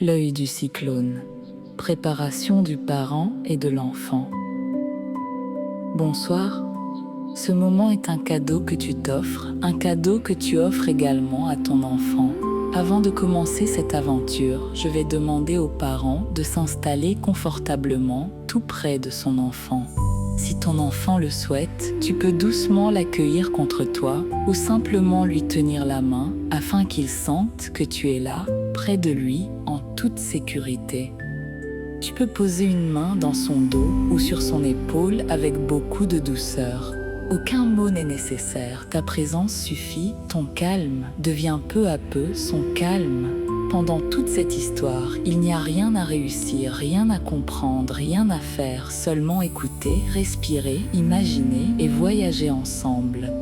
L'œil du cyclone. Préparation du parent et de l'enfant. Bonsoir. Ce moment est un cadeau que tu t'offres, un cadeau que tu offres également à ton enfant. Avant de commencer cette aventure, je vais demander aux parents de s'installer confortablement tout près de son enfant. Si ton enfant le souhaite, tu peux doucement l'accueillir contre toi ou simplement lui tenir la main afin qu'il sente que tu es là, près de lui, en toute sécurité. Tu peux poser une main dans son dos ou sur son épaule avec beaucoup de douceur. Aucun mot n'est nécessaire, ta présence suffit, ton calme devient peu à peu son calme. Pendant toute cette histoire, il n'y a rien à réussir, rien à comprendre, rien à faire, seulement écouter, respirer, imaginer et voyager ensemble.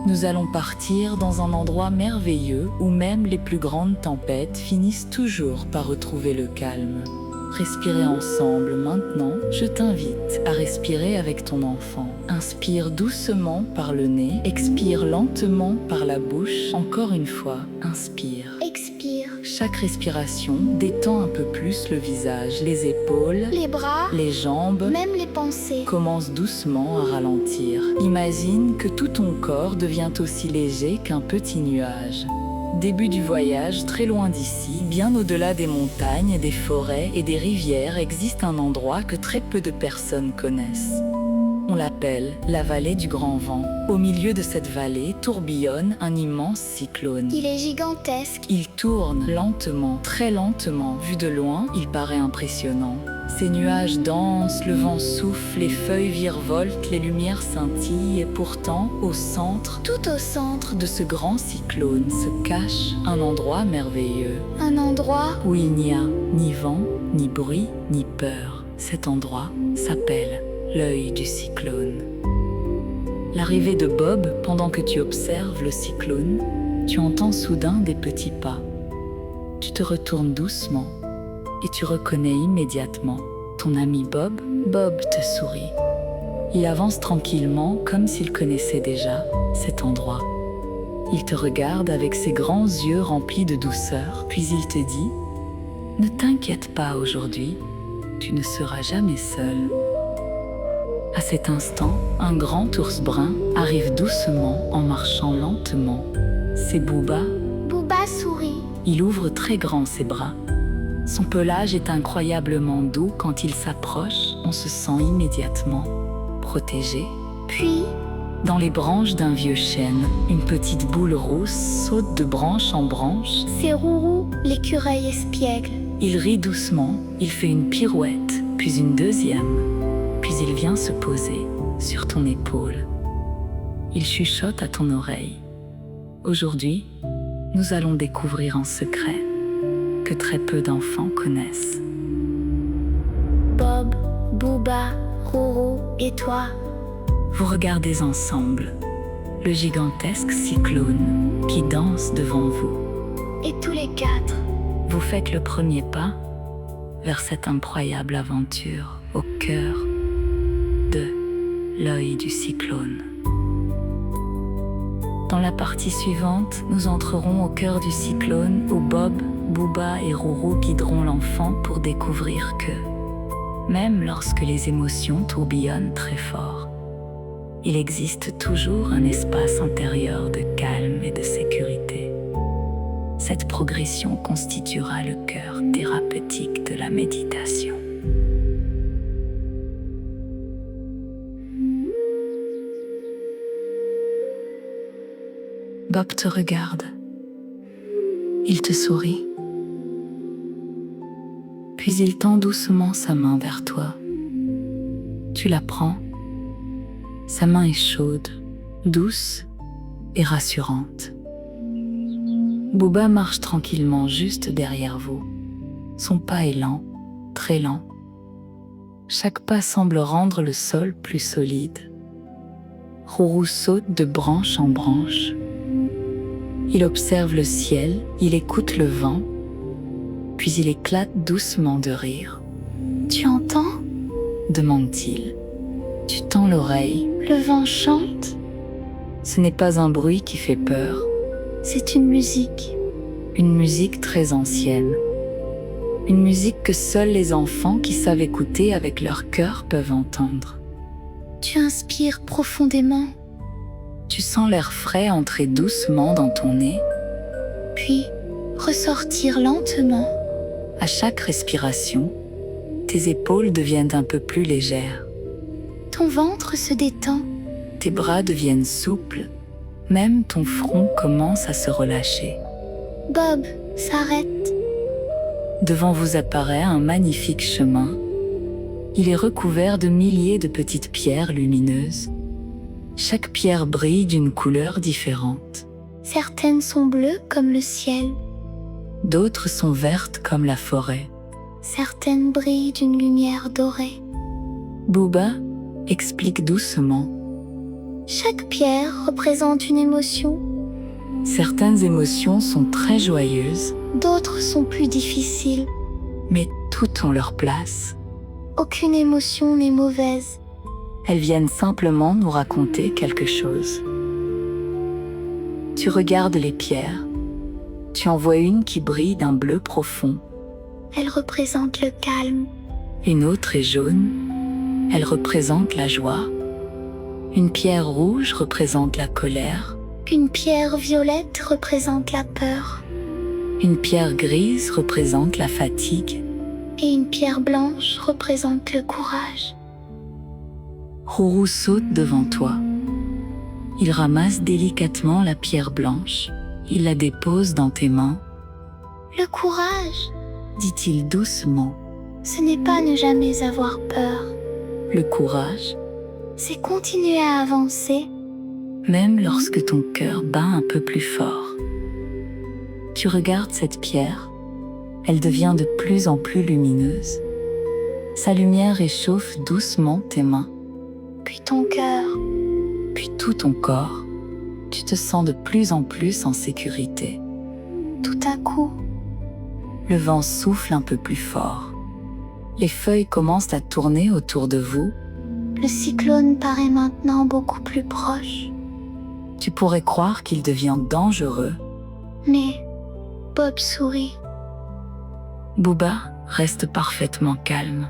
Nous allons partir dans un endroit merveilleux où même les plus grandes tempêtes finissent toujours par retrouver le calme. Respirez ensemble maintenant, je t'invite à respirer avec ton enfant. Inspire doucement par le nez, expire lentement par la bouche. Encore une fois, inspire. Expire. Chaque respiration détend un peu plus le visage, les épaules, Les bras, les jambes. même les pensées. Commence doucement à ralentir. Imagine que tout ton corps devient aussi léger qu'un petit nuage. Début du voyage, très loin d'ici, bien au-delà des montagnes, des forêts et des rivières, existe un endroit que très peu de personnes connaissent. On l'appelle la vallée du Grand Vent. Au milieu de cette vallée tourbillonne un immense cyclone. Il est gigantesque. Il tourne lentement, très lentement. Vu de loin, il paraît impressionnant. Ces nuages dansent, le vent souffle, les feuilles virevoltent, les lumières scintillent et pourtant, au centre, Tout au centre, de ce grand cyclone se cache un endroit merveilleux un endroit où il n'y a ni vent, ni bruit, ni peur. Cet endroit s'appelle l'œil du cyclone. L'arrivée de Bob, pendant que tu observes le cyclone, tu entends soudain des petits pas. Tu te retournes doucement et tu reconnais immédiatement ton ami Bob. Bob te sourit. Il avance tranquillement comme s'il connaissait déjà cet endroit. Il te regarde avec ses grands yeux remplis de douceur, puis il te dit « Ne t'inquiète pas aujourd'hui, tu ne seras jamais seul. » À cet instant, un grand ours brun arrive doucement en marchant lentement. C'est Booba. Booba sourit. Il ouvre très grand ses bras. Son pelage est incroyablement doux. Quand il s'approche, on se sent immédiatement protégé. Puis, Dans les branches d'un vieux chêne, une petite boule rousse saute de branche en branche. c'est Rourou, l'écureuil espiègle. Il rit doucement, il fait une pirouette, puis une deuxième, puis il vient se poser sur ton épaule. Il chuchote à ton oreille. Aujourd'hui, nous allons découvrir un secret que très peu d'enfants connaissent. Bob, Booba, Rourou et toi. Vous regardez ensemble le gigantesque cyclone qui danse devant vous. Et tous les quatre. Vous faites le premier pas vers cette incroyable aventure au cœur de l'œil du cyclone. Dans la partie suivante, nous entrerons au cœur du cyclone où Bob, Booba et Rourou guideront l'enfant pour découvrir que, même lorsque les émotions tourbillonnent très fort, il existe toujours un espace intérieur de calme et de sécurité. Cette progression constituera le cœur thérapeutique de la méditation. Bob te regarde. Il te sourit. Puis il tend doucement sa main vers toi. Tu la prends. Sa main est chaude, douce et rassurante. Booba marche tranquillement juste derrière vous. Son pas est lent, très lent. Chaque pas semble rendre le sol plus solide. Rourou saute de branche en branche. Il observe le ciel, il écoute le vent, puis il éclate doucement de rire. « Tu entends ?» demande-t-il. Tu tends l'oreille. Le vent chante. Ce n'est pas un bruit qui fait peur. C'est une musique. Une musique très ancienne. Une musique que seuls les enfants qui savent écouter avec leur cœur peuvent entendre. Tu inspires profondément, Tu sens l'air frais entrer doucement dans ton nez. puis ressortir lentement. À chaque respiration, tes épaules deviennent un peu plus légères. Ton ventre se détend. Tes bras deviennent souples. Même ton front commence à se relâcher. Bob s'arrête. Devant vous apparaît un magnifique chemin. Il est recouvert de milliers de petites pierres lumineuses. Chaque pierre brille d'une couleur différente. Certaines sont bleues comme le ciel. D'autres sont vertes comme la forêt. Certaines brillent d'une lumière dorée. Booba explique doucement. Chaque pierre représente une émotion. Certaines émotions sont très joyeuses, D'autres sont plus difficiles. mais toutes ont leur place. Aucune émotion n'est mauvaise. Elles viennent simplement nous raconter quelque chose. Tu regardes les pierres. Tu en vois une qui brille d'un bleu profond. Elle représente le calme. Une autre est jaune. Elle représente la joie. Une pierre rouge représente la colère. Une pierre violette représente la peur. Une pierre grise représente la fatigue. Et une pierre blanche représente le courage. Rourou saute devant toi. Il ramasse délicatement la pierre blanche. Il la dépose dans tes mains, Le courage, dit-il doucement. ce n'est pas ne jamais avoir peur. Le courage, C'est continuer à avancer. même lorsque ton cœur bat un peu plus fort. Tu regardes cette pierre. Elle devient de plus en plus lumineuse. Sa lumière réchauffe doucement tes mains, Puis ton cœur. puis tout ton corps. Tu te sens de plus en plus en sécurité. Tout à coup, Le vent souffle un peu plus fort. Les feuilles commencent à tourner autour de vous. le cyclone paraît maintenant beaucoup plus proche. Tu pourrais croire qu'il devient dangereux. Mais Bob sourit. Booba reste parfaitement calme.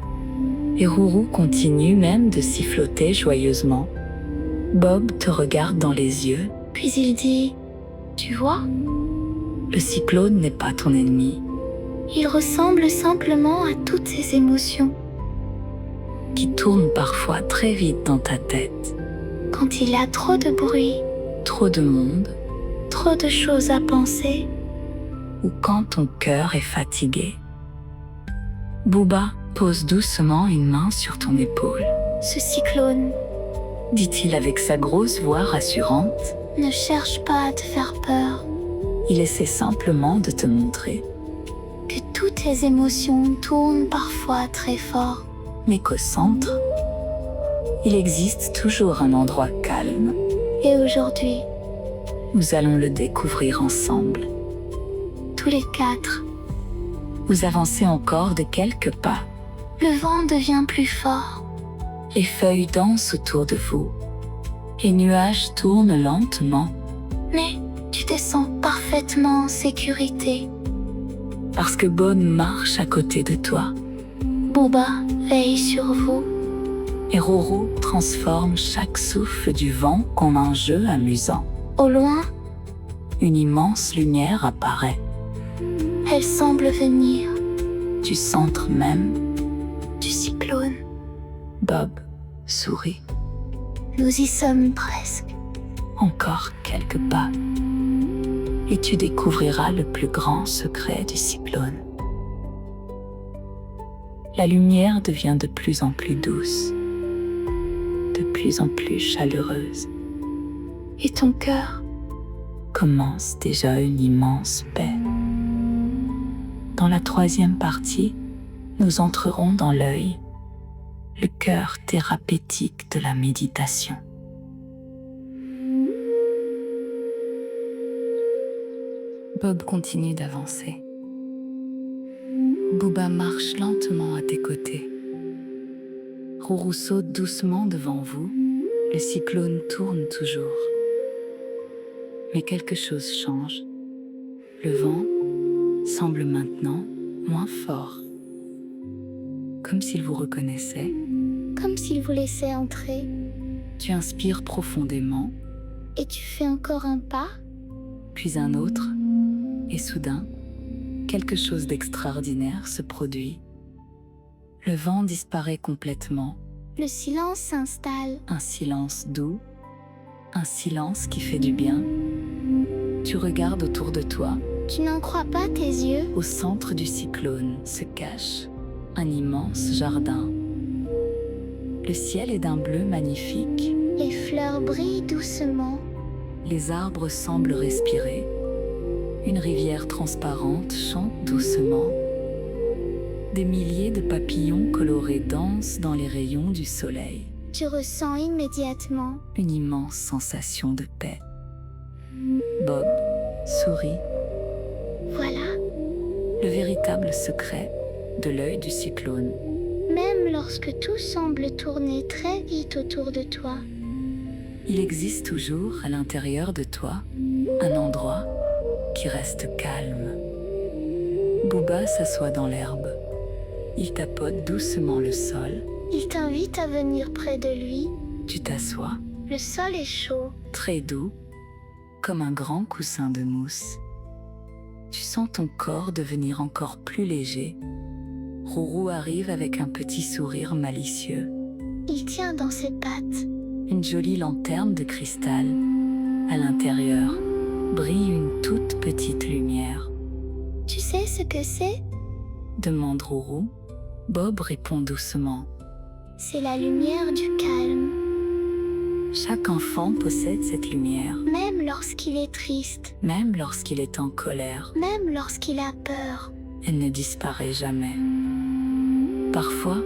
Et Rourou continue même de siffloter joyeusement. Bob te regarde dans les yeux. Puis il dit, tu vois, Le cyclone n'est pas ton ennemi, il ressemble simplement à toutes ces émotions. qui tourne parfois très vite dans ta tête. Quand il y a trop de bruit, Trop de monde, trop de choses à penser, ou quand ton cœur est fatigué. Booba pose doucement une main sur ton épaule, ce cyclone dit-il avec sa grosse voix rassurante. ne cherche pas à te faire peur, Il essaie simplement de te montrer, que toutes tes émotions tournent parfois très fort. mais qu'au centre, il existe toujours un endroit calme. Et aujourd'hui, Nous allons le découvrir ensemble. tous les quatre, Vous avancez encore de quelques pas. le vent devient plus fort. Les feuilles dansent autour de vous. Les nuages tournent lentement Mais tu te sens parfaitement en sécurité. parce que Bob marche à côté de toi. Booba veille sur vous. Et Roro transforme chaque souffle du vent en un jeu amusant. Au loin, Une immense lumière apparaît, elle semble venir du centre même. du cyclone. Bob sourit. Nous y sommes presque. Encore quelques pas. Et tu découvriras le plus grand secret du cyclone. La lumière devient de plus en plus douce, de plus en plus chaleureuse. Et ton cœur, Commence déjà une immense paix. Dans la troisième partie, nous entrerons dans l'œil, le cœur thérapeutique de la méditation. Bob continue d'avancer. Booba marche lentement à tes côtés. Rourou saute doucement devant vous. Le cyclone tourne toujours. Mais quelque chose change. Le vent semble maintenant moins fort. comme s'il vous reconnaissait. comme s'il vous laissait entrer. Tu inspires profondément, Et tu fais encore un pas, puis un autre, et soudain, quelque chose d'extraordinaire se produit. Le vent disparaît complètement, le silence s'installe. un silence doux, un silence qui fait du bien. Tu regardes autour de toi, Tu n'en crois pas tes yeux. au centre du cyclone se cache un immense jardin. Le ciel est d'un bleu magnifique, Les fleurs brillent doucement. les arbres semblent respirer. Une rivière transparente chante doucement. Des milliers de papillons colorés dansent dans les rayons du soleil. Tu ressens immédiatement. Une immense sensation de paix. Bob sourit. Voilà. Le véritable secret de l'œil du cyclone. Même lorsque tout semble tourner très vite autour de toi, Il existe toujours à l'intérieur de toi un endroit qui reste calme. Booba s'assoit dans l'herbe. Il tapote doucement le sol. il t'invite à venir près de lui. Tu t'assois, Le sol est chaud. très doux, comme un grand coussin de mousse. Tu sens ton corps devenir encore plus léger. Rourou arrive avec un petit sourire malicieux. Il tient dans ses pattes. Une jolie lanterne de cristal. À l'intérieur, brille une toute petite lumière. Tu sais ce que c'est? Demande Rourou. Bob répond doucement. C'est la lumière du calme. Chaque enfant possède cette lumière, Même lorsqu'il est triste. même lorsqu'il est en colère. Même lorsqu'il a peur. Elle ne disparaît jamais. Parfois,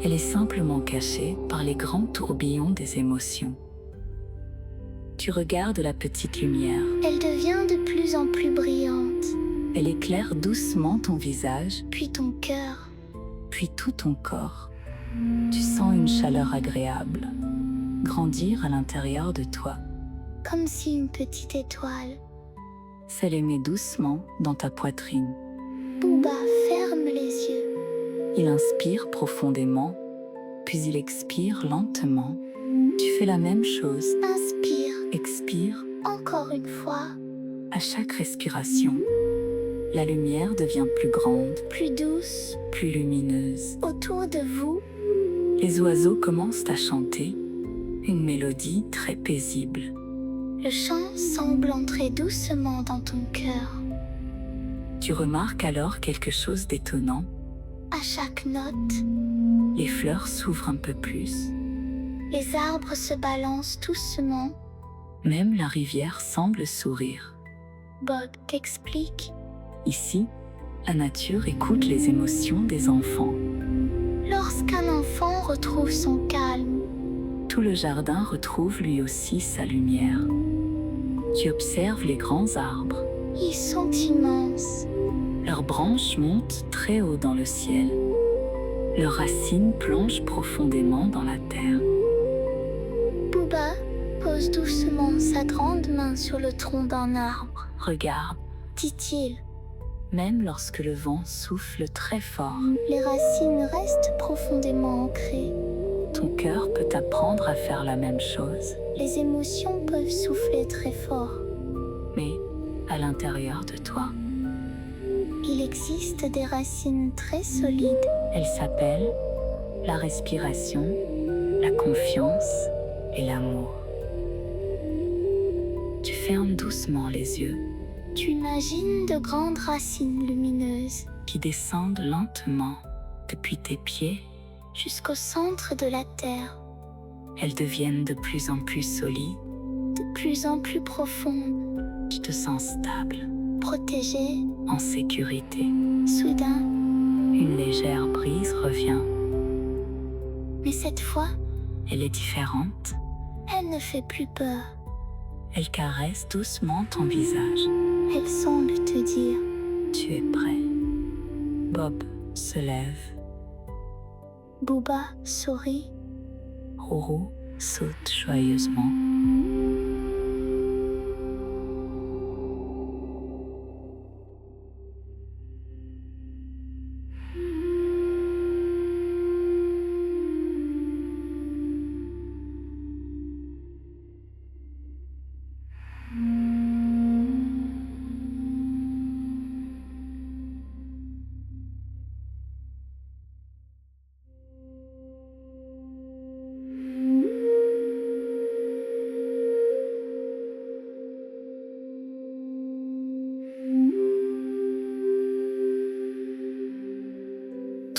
elle est simplement cachée par les grands tourbillons des émotions. Tu regardes la petite lumière. Elle devient de plus en plus brillante. Elle éclaire doucement ton visage, Puis ton cœur. puis tout ton corps. Tu sens une chaleur agréable grandir à l'intérieur de toi, Comme si une petite étoile. s'allumer doucement dans ta poitrine. Booba ferme les yeux. Il inspire profondément, puis il expire lentement. Tu fais la même chose, Inspire. expire. Encore une fois. À chaque respiration, la lumière devient plus grande, Plus douce. plus lumineuse. Autour de vous. Les oiseaux commencent à chanter, une mélodie très paisible. Le chant semble entrer doucement dans ton cœur. Tu remarques alors quelque chose d'étonnant. À chaque note, Les fleurs s'ouvrent un peu plus. les arbres se balancent doucement. Même la rivière semble sourire. Bob t'explique. Ici, la nature écoute les émotions des enfants. Lorsqu'un enfant retrouve son calme, Tout le jardin retrouve lui aussi sa lumière. Tu observes les grands arbres. ils sont immenses. Leurs branches montent très haut dans le ciel. Leurs racines plongent profondément dans la terre. Booba pose doucement sa grande main sur le tronc d'un arbre, Regarde, dit-il. même lorsque le vent souffle très fort, Les racines restent profondément ancrées. ton cœur peut apprendre à faire la même chose. Les émotions peuvent souffler très fort. Mais à l'intérieur de toi, Il existe des racines très solides. elles s'appellent la respiration, la confiance et l'amour. Tu fermes doucement les yeux, Tu imagines de grandes racines lumineuses qui descendent lentement depuis tes pieds. jusqu'au centre de la terre, Elles deviennent de plus en plus solides. de plus en plus profondes, Tu te sens stable, protégées. en sécurité. Soudain, Une légère brise revient. mais cette fois, Elle est différente. elle ne fait plus peur. Elle caresse doucement ton visage. Elle semble te dire, Tu es prêt. Bob se lève. Booba sourit. Rourou saute joyeusement.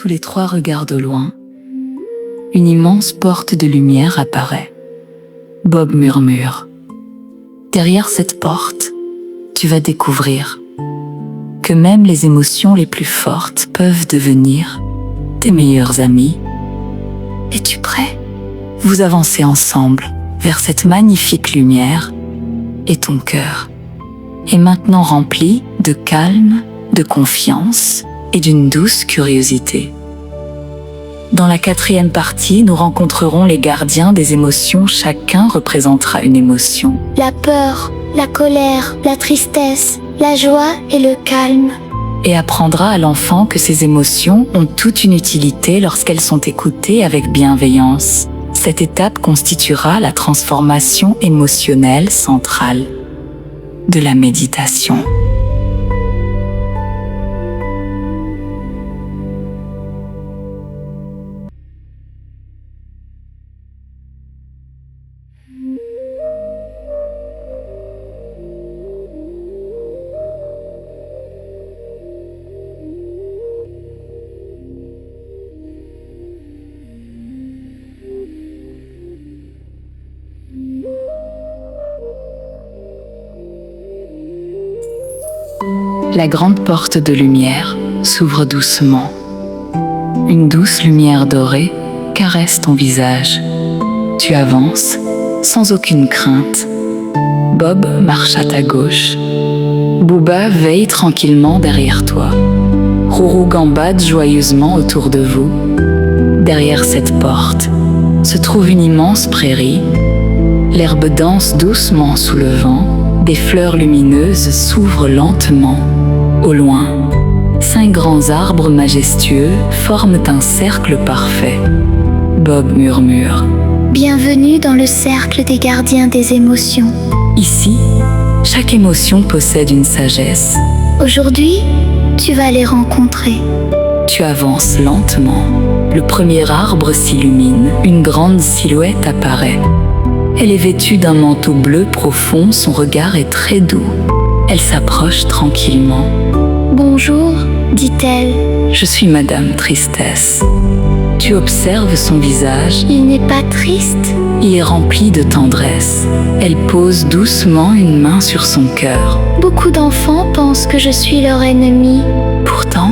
tous les trois regardent au loin. Une immense porte de lumière apparaît. Bob murmure. Derrière cette porte, tu vas découvrir que même les émotions les plus fortes peuvent devenir tes meilleurs amis. Es-tu prêt? Vous avancez ensemble vers cette magnifique lumière et ton cœur est maintenant rempli de calme, de confiance et d'une douce curiosité. Dans la 4e partie, nous rencontrerons les gardiens des émotions. Chacun représentera une émotion. La peur, la colère, la tristesse, la joie et le calme. Et apprendra à l'enfant que ces émotions ont toute une utilité lorsqu'elles sont écoutées avec bienveillance. Cette étape constituera la transformation émotionnelle centrale de la méditation. La grande porte de lumière s'ouvre doucement. Une douce lumière dorée caresse ton visage. Tu avances sans aucune crainte. Bob marche à ta gauche. Booba veille tranquillement derrière toi. Rourou gambade joyeusement autour de vous. Derrière cette porte se trouve une immense prairie. L'herbe danse doucement sous le vent. Des fleurs lumineuses s'ouvrent lentement. Au loin, 5 grands arbres majestueux forment un cercle parfait. Bob murmure. Bienvenue dans le cercle des gardiens des émotions. Ici, chaque émotion possède une sagesse. Aujourd'hui, tu vas les rencontrer. Tu avances lentement. Le premier arbre s'illumine. Une grande silhouette apparaît. Elle est vêtue d'un manteau bleu profond. Son regard est très doux. Elle s'approche tranquillement. Bonjour, dit-elle. Je suis Madame Tristesse. Tu observes son visage. Il n'est pas triste. Il est rempli de tendresse. Elle pose doucement une main sur son cœur. Beaucoup d'enfants pensent que je suis leur ennemi. Pourtant,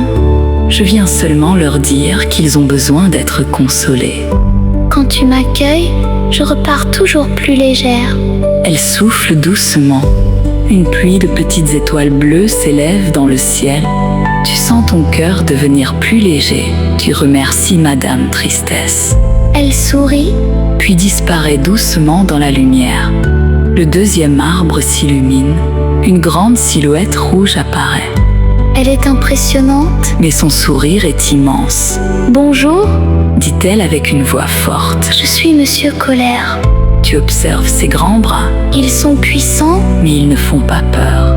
je viens seulement leur dire qu'ils ont besoin d'être consolés. Quand tu m'accueilles, je repars toujours plus légère. Elle souffle doucement. Une pluie de petites étoiles bleues s'élève dans le ciel. Tu sens ton cœur devenir plus léger. Tu remercies Madame Tristesse. Elle sourit, puis disparaît doucement dans la lumière. Le deuxième arbre s'illumine. Une grande silhouette rouge apparaît. Elle est impressionnante. Mais son sourire est immense. Bonjour, dit-elle avec une voix forte. Je suis Monsieur Colère. Tu observes ses grands bras. Ils sont puissants, mais ils ne font pas peur.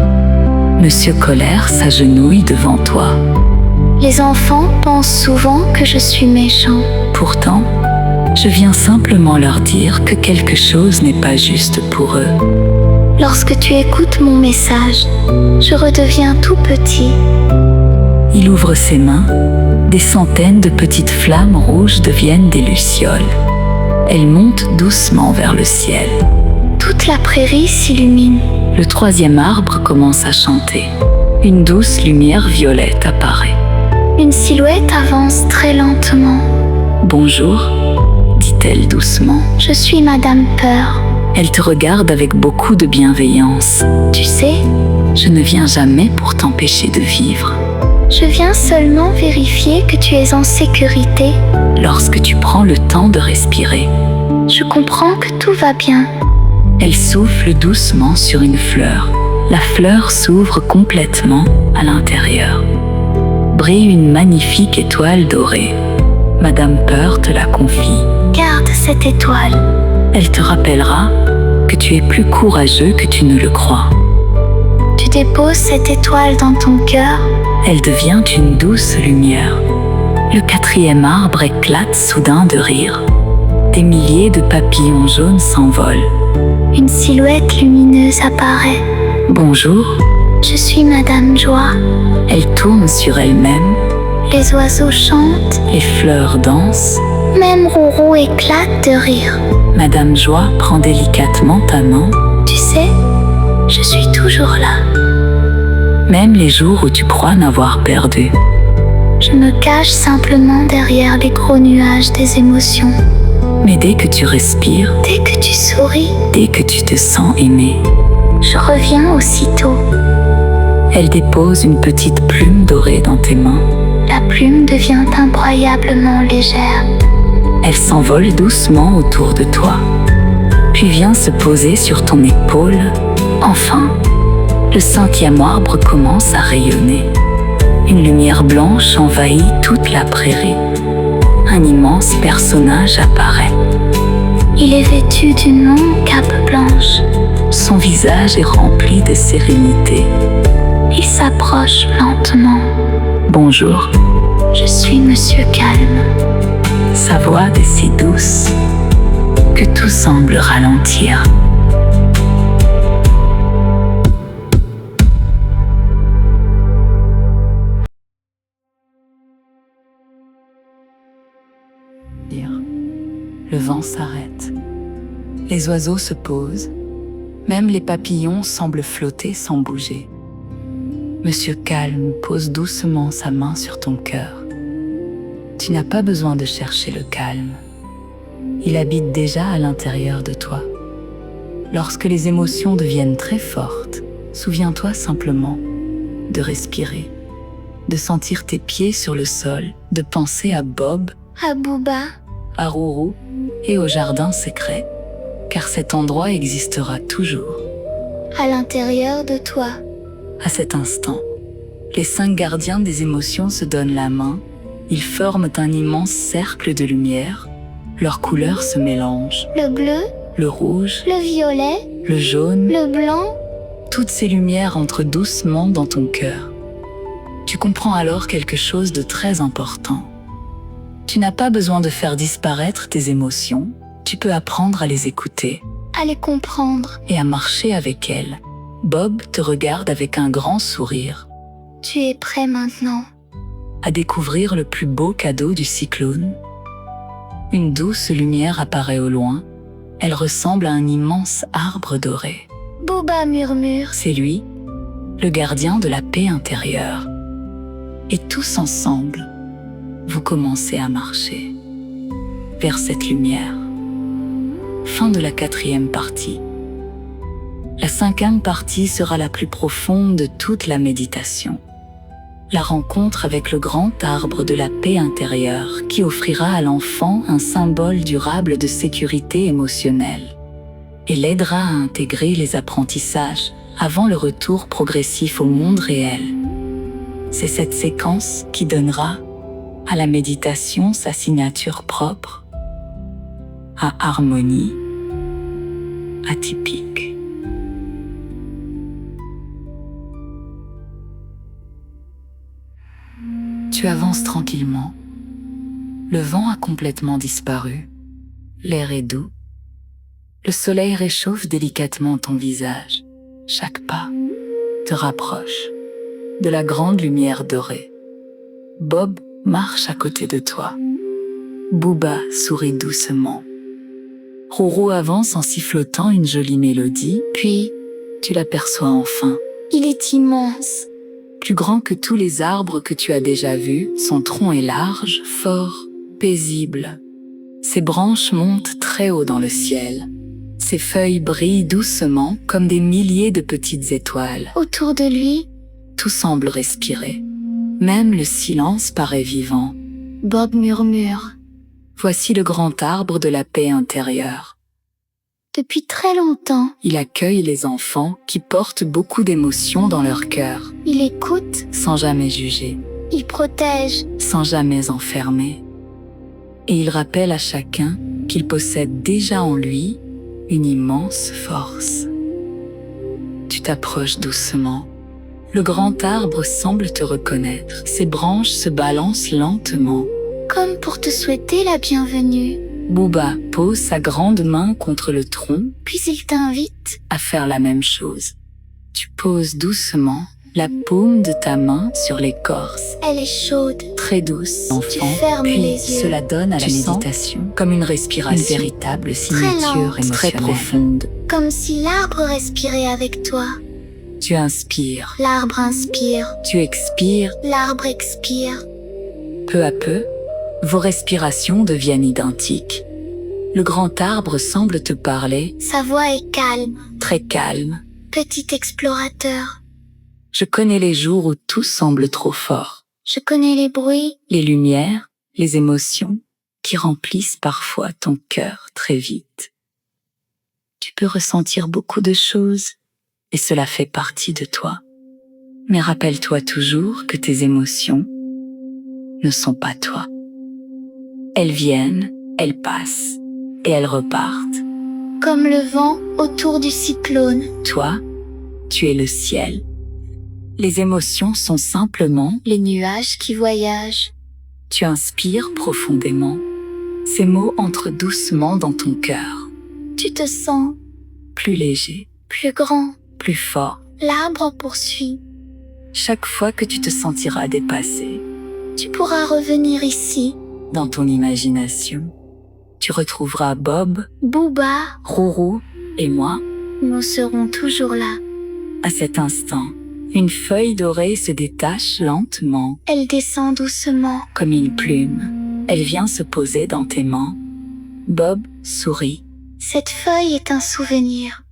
Monsieur Colère s'agenouille devant toi. Les enfants pensent souvent que je suis méchant. Pourtant, je viens simplement leur dire que quelque chose n'est pas juste pour eux. Lorsque tu écoutes mon message, je redeviens tout petit. Il ouvre ses mains. Des centaines de petites flammes rouges deviennent des lucioles. Elles montent doucement vers le ciel. Toute la prairie s'illumine. Le troisième arbre commence à chanter. Une douce lumière violette apparaît. Une silhouette avance très lentement. Bonjour, dit-elle doucement. Je suis Madame Peur. Elle te regarde avec beaucoup de bienveillance. Tu sais, je ne viens jamais pour t'empêcher de vivre. Je viens seulement vérifier que tu es en sécurité. Lorsque tu prends le temps de respirer, je comprends que tout va bien. Elle souffle doucement sur une fleur. La fleur s'ouvre complètement à l'intérieur. Brille une magnifique étoile dorée. Madame Peur te la confie. Garde cette étoile. Elle te rappellera que tu es plus courageux que tu ne le crois. Tu déposes cette étoile dans ton cœur. Elle devient une douce lumière. Le quatrième arbre éclate soudain de rire. Des milliers de papillons jaunes s'envolent. Une silhouette lumineuse apparaît. Bonjour. Je suis Madame Joie. Elle tourne sur elle-même. Les oiseaux chantent, Les fleurs dansent. même Roro éclate de rire. Madame Joie prend délicatement ta main. Tu sais, je suis toujours là. Même les jours où tu crois n'avoir perdu. Je me cache simplement derrière les gros nuages des émotions. Mais dès que tu respires, Dès que tu souris, dès que tu te sens aimé, je reviens aussitôt. elle dépose une petite plume dorée dans tes mains. La plume devient incroyablement légère. Elle s'envole doucement autour de toi, puis vient se poser sur ton épaule. Enfin, le 5e arbre commence à rayonner. Une lumière blanche envahit toute la prairie. Un immense personnage apparaît. Il est vêtu d'une longue cape blanche. Son visage est rempli de sérénité. Il s'approche lentement. Bonjour. Je suis Monsieur Calme. Sa voix est si douce que tout semble ralentir. Le vent s'arrête. Les oiseaux se posent. Même les papillons semblent flotter sans bouger. Monsieur Calme pose doucement sa main sur ton cœur. Tu n'as pas besoin de chercher le calme. Il habite déjà à l'intérieur de toi. Lorsque les émotions deviennent très fortes, souviens-toi simplement de respirer, de sentir tes pieds sur le sol, de penser à Bob, À Booba, à Rourou et au jardin secret, car cet endroit existera toujours. à l'intérieur de toi. À cet instant, les 5 gardiens des émotions se donnent la main. Ils forment un immense cercle de lumière. Leurs couleurs se mélangent. Le bleu, Le rouge, le violet, le jaune, le blanc. toutes ces lumières entrent doucement dans ton cœur. Tu comprends alors quelque chose de très important. Tu n'as pas besoin de faire disparaître tes émotions. Tu peux apprendre à les écouter À les comprendre. et à marcher avec elles. Bob te regarde avec un grand sourire. Tu es prêt maintenant. À découvrir le plus beau cadeau du cyclone. Une douce lumière apparaît au loin. Elle ressemble à un immense arbre doré. Booba murmure. C'est lui, le gardien de la paix intérieure. Et tous ensemble, vous commencez à marcher vers cette lumière. Fin de la 4e partie. La 5e partie sera la plus profonde de toute la méditation. La rencontre avec le grand arbre de la paix intérieure qui offrira à l'enfant un symbole durable de sécurité émotionnelle et l'aidera à intégrer les apprentissages avant le retour progressif au monde réel. C'est cette séquence qui donnera à la méditation sa signature propre, à harmonie, atypique. Tu avances tranquillement. Le vent a complètement disparu. L'air est doux. Le soleil réchauffe délicatement ton visage. Chaque pas te rapproche de la grande lumière dorée. Bob marche à côté de toi. Booba sourit doucement. Roro avance en sifflotant une jolie mélodie, puis tu l'aperçois enfin. Il est immense. Plus grand que tous les arbres que tu as déjà vus, son tronc est large, fort, paisible. Ses branches montent très haut dans le ciel. Ses feuilles brillent doucement comme des milliers de petites étoiles. Autour de lui, Tout semble respirer. Même le silence paraît vivant. Bob murmure. Voici le grand arbre de la paix intérieure. Depuis très longtemps, Il accueille les enfants qui portent beaucoup d'émotions dans leur cœur, il écoute, sans jamais juger, il protège. sans jamais enfermer. Et il rappelle à chacun qu'il possède déjà en lui une immense force. Tu t'approches doucement. Le grand arbre semble te reconnaître. Ses branches se balancent lentement. Comme pour te souhaiter la bienvenue. Booba pose sa grande main contre le tronc Puis il t'invite. à faire la même chose. Tu poses doucement La paume de ta main sur l'écorce, Elle est chaude. très douce. Tu Enfant, fermes puis les yeux. cela donne à la méditation comme une respiration, une véritable signature lente, émotionnelle, très profonde. Comme si l'arbre respirait avec toi. Tu inspires, L'arbre inspire. tu expires. L'arbre expire. Peu à peu, vos respirations deviennent identiques. Le grand arbre semble te parler, Sa voix est calme. très calme. Petit explorateur. Je connais les jours où tout semble trop fort. Je connais les bruits. Les lumières, les émotions qui remplissent parfois ton cœur très vite. Tu peux ressentir beaucoup de choses et cela fait partie de toi. Mais rappelle-toi toujours que tes émotions ne sont pas toi. Elles viennent, elles passent et elles repartent. Comme le vent autour du cyclone. Toi, tu es le ciel. Les émotions sont simplement, Les nuages qui voyagent. tu inspires profondément. Ces mots entrent doucement dans ton cœur, Tu te sens plus léger, plus grand. plus fort. L'arbre poursuit. Chaque fois que tu te sentiras dépassé, Tu pourras revenir ici. dans ton imagination, tu retrouveras Bob, Booba, Rourou et moi. nous serons toujours là. À cet instant, une feuille dorée se détache lentement, Elle descend doucement. comme une plume. Elle vient se poser dans tes mains. Bob sourit. Cette feuille est un souvenir.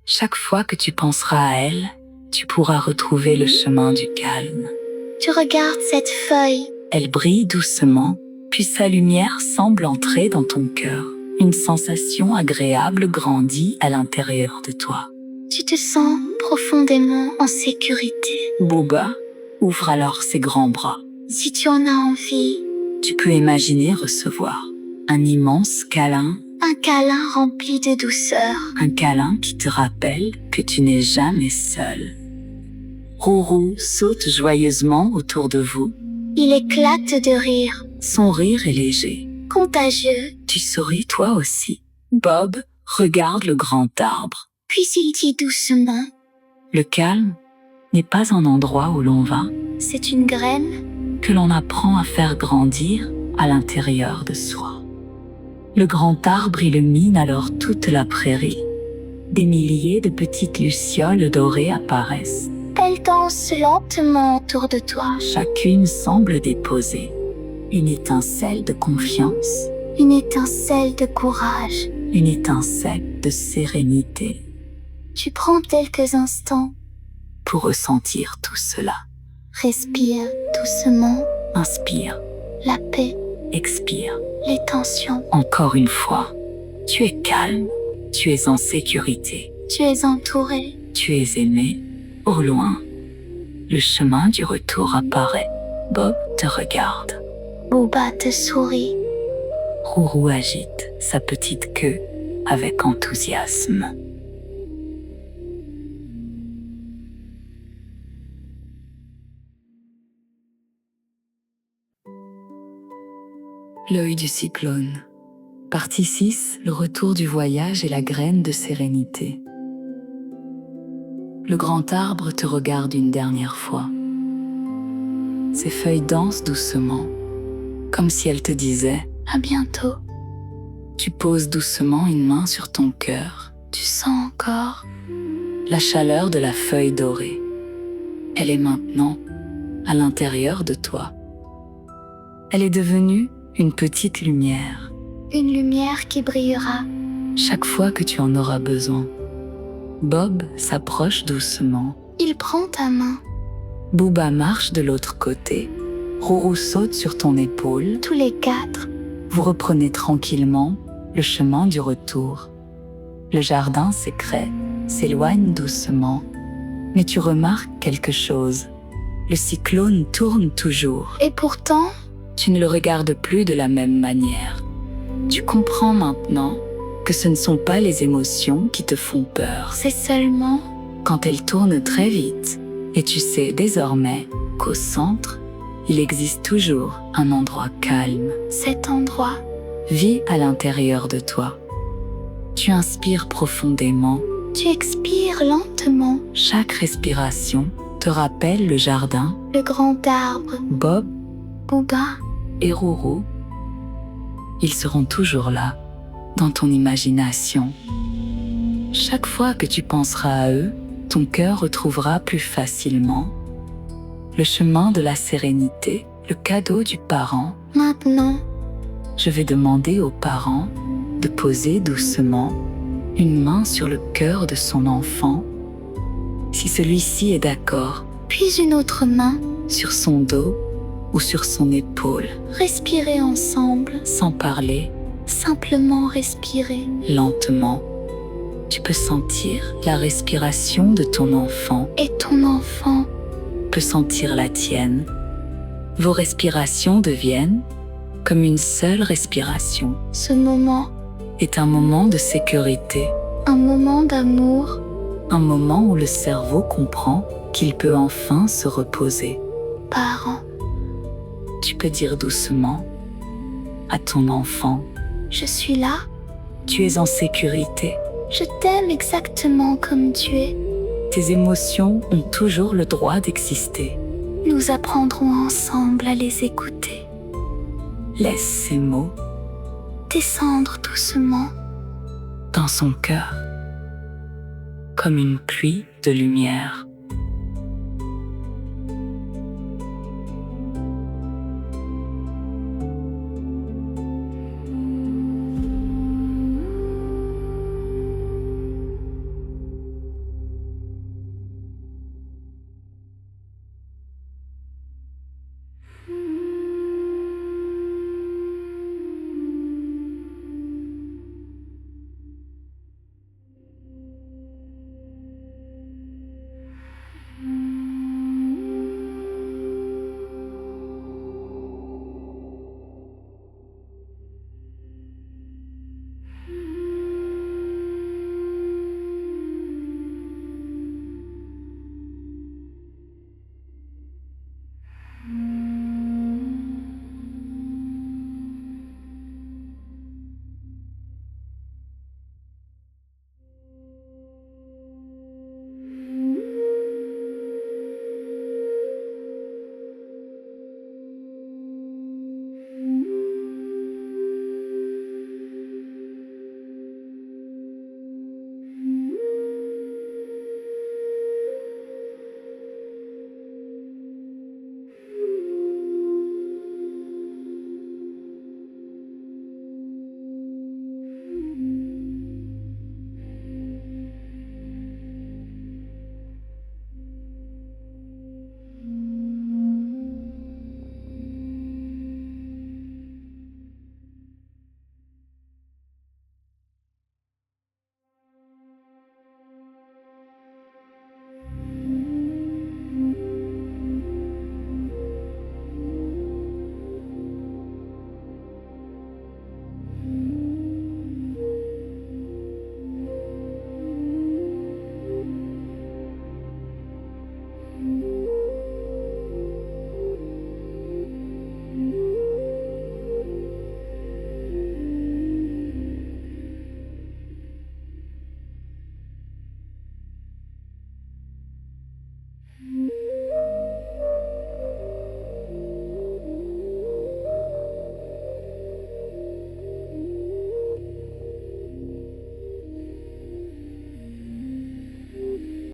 Chaque fois que tu penseras à elle, tu pourras retrouver le chemin du calme. Tu regardes cette feuille. Elle brille doucement, puis sa lumière semble entrer dans ton cœur. Une sensation agréable grandit à l'intérieur de toi. Tu te sens profondément en sécurité. Booba ouvre alors ses grands bras. Si tu en as envie, Tu peux imaginer recevoir un immense câlin, un câlin rempli de douceur. un câlin qui te rappelle que tu n'es jamais seul. Rourou saute joyeusement autour de vous. Il éclate de rire. Son rire est léger. Contagieux. Tu souris toi aussi. Bob regarde le grand arbre. Puis il dit doucement. Le calme n'est pas un endroit où l'on va, C'est une graine. que l'on apprend à faire grandir à l'intérieur de soi. Le grand arbre illumine alors toute la prairie. Des milliers de petites lucioles dorées apparaissent. Elle danse lentement autour de toi. Chacune semble déposer une étincelle de confiance, Une étincelle de courage. une étincelle de sérénité. Tu prends quelques instants. Pour ressentir tout cela, Respire doucement. inspire, La paix. expire. Les tensions. Encore une fois, tu es calme, tu es en sécurité, Tu es entouré. tu es aimé. Au loin, le chemin du retour apparaît. Bob te regarde. Booba te sourit. Rourou agite sa petite queue avec enthousiasme. L'œil du cyclone. Partie 6, le retour du voyage et la graine de sérénité. Le grand arbre te regarde une dernière fois. Ses feuilles dansent doucement, comme si elles te disaient « À bientôt. Tu poses doucement une main sur ton cœur. Tu sens encore. La chaleur de la feuille dorée. Elle est maintenant à l'intérieur de toi. Elle est devenue une petite lumière. Une lumière qui brillera. Chaque fois que tu en auras besoin. Bob s'approche doucement. Il prend ta main. Booba marche de l'autre côté. Rourou saute sur ton épaule. Tous les quatre. Vous reprenez tranquillement le chemin du retour. Le jardin secret s'éloigne doucement. Mais tu remarques quelque chose. Le cyclone tourne toujours. Et pourtant, Tu ne le regardes plus de la même manière. Tu comprends maintenant que ce ne sont pas les émotions qui te font peur. c'est seulement Quand elles tournent très vite, et tu sais désormais qu'au centre, il existe toujours un endroit calme. cet endroit. Vis à l'intérieur de toi. Tu inspires profondément. Tu expires lentement. Chaque respiration te rappellent le jardin, le grand arbre, Bob Booba. et Rourou. Ils seront toujours là, dans ton imagination. Chaque fois que tu penseras à eux, ton cœur retrouvera plus facilement le chemin de la sérénité, le cadeau du parent. Maintenant, Je vais demander aux parents de poser doucement une main sur le cœur de son enfant, si celui-ci est d'accord, puis une autre main, sur son dos ou sur son épaule, respirer ensemble, sans parler, simplement respirer. lentement. Tu peux sentir la respiration de ton enfant, Et ton enfant, peut sentir la tienne. Vos respirations deviennent comme une seule respiration. ce moment, Est un moment de sécurité, un moment d'amour, un moment où le cerveau comprend qu'il peut enfin se reposer. parent. Tu peux dire doucement à ton enfant, Je suis là, tu es en sécurité. je t'aime exactement comme tu es. Tes émotions ont toujours le droit d'exister. Nous apprendrons ensemble à les écouter, Laisse ces mots descendre doucement, dans son cœur, comme une pluie de lumière.